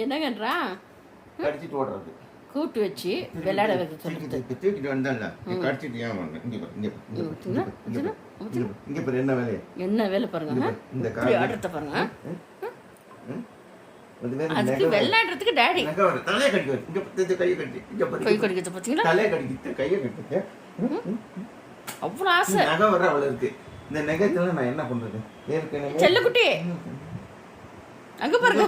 என்னங்கன்றா கடிச்சிட்டு ஓடுறது. கூட்டு வச்சு விளையாட வைக்க சொல்லிட்டு தூக்கிட்டு வந்தால கடிச்சிட்டு ஏன் வாங்க இங்க பாரு என்ன வேலையை என்ன வேலை பாருங்க. இந்த இப்படி ஆடுறத பாருங்க. அதுக்கு விளையாடுறதுக்கு டாடி தலையை கடிக்குது. இங்க கையை கட்டி இங்க கை கடிக்கிறது பார்த்தீங்களா? தலையை கடிக்கிட்டு கையை கட்டிட்டு அவ்வளோ ஆசை. நகை வர அவ்வளோ இருக்கு. இந்த நெகத்துல நான் என்ன பண்றது? ஏற்கனவே செல்லக்குட்டி அங்க பாருங்க.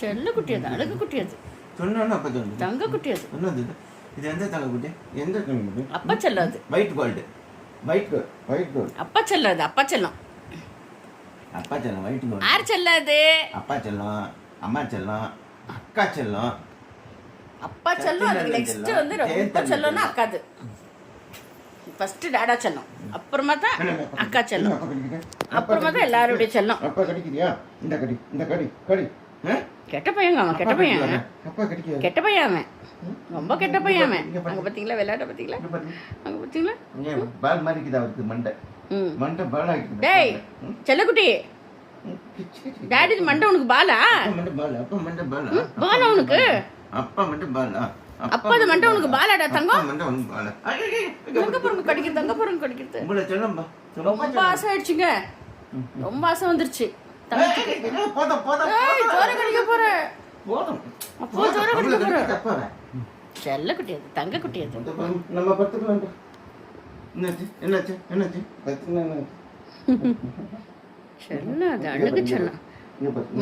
செல்லக்குட்டி அது அழகு குட்டி அது தங்க குட்டி அது. இது எந்த தங்க குட்டி? எந்த தங்க குட்டி? அப்பா செல்லம் அது. White gold. அப்பா செல்லம் அது. அப்பா செல்லம் ஒயிட் கோல்டு. யார் செல்லம் அது? அப்பா செல்லம், அம்மா செல்லம், அக்கா செல்லம். அப்பா செல்லம் அதுக்கு நெக்ஸ்ட் வந்து ரொம்ப செல்லம்னா அக்காது. ஃபர்ஸ்ட் டாடா செல்லம், அப்புறமா தான் அக்கா செல்லம், அப்புறமா தான் எல்லாருடைய செல்லம். அப்பா கடிக்கிறியா? இந்த கடி இந்த கடி கடி. கெட்ட பையங்க அவன். கெட்ட பையன் கெட்ட பையன் அவன். ரொம்ப கெட்ட பையன் அவன். அங்க பாத்தீங்களா விளையாட பாத்தீங்களா? அங்க பாத்தீங்களா பால் மாதிரிக்குதா அவருக்கு மண்டை. மண்டை பால் ஆகிக்குது. டேய் செல்லக்குட்டி, டாடி மண்டை உனக்கு பாலா? மண்டை பால். அப்பா மண்டை பால். பாலா உனக்கு? அப்பா மண்டை பால். அப்பா அது மண்டை உனக்கு பாலாடா தங்கம்? மண்டை உனக்கு பால். தங்க பொருங்க கடிக்கிறது. தங்க பொருங்க கடிக்கிறது. உங்களை சொல்லம்பா. ரொம்ப ஆசை ஆயிடுச்சுங்க. ரொம்ப ஆசை வந்துருச்சு. போதும் போதும். ஜோர கடிக்க போற. போதும். அப்போ ஜோர கடிக்க போற. செல்லக்குட்டி அது. தங்க குட்டி அது. நம்ம பத்துக்கலாம். என்னாச்சு என்னாச்சு என்னாச்சு? பத்துக்கலாம். செல்லம் அது அழகு செல்லம்.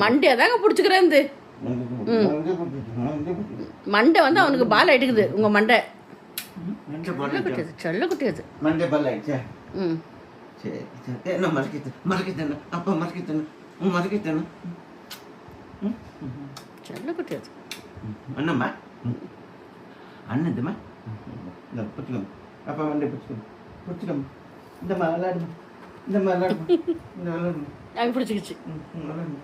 மண்டையை தாங்க பிடிச்சிக்கிறேன். மண்டை வந்து அவனுக்கு பால் ஆயிட்டுக்குது. உங்க மண்டை செல்லக்குட்டி அது. மண்டை பால் ஆயிடுச்சா? சரி சரி. என்ன மறக்கித்தேன் அப்பா மறக்கித்தேன் மறக்கித்தேன். செல்லக்குட்டி அது. அண்ணம்மா அண்ணதுமா பிடிச்சிக்கோங்க. அப்பா மண்டை பிடிச்சிக்கோங்க. இந்த மாதிரி விளாடுமா. இந்த மாதிரி விளாடுமா. இந்த விளாடுமா. நாங்கள் பிடிச்சிக்கிச்சு. விளாடுமா.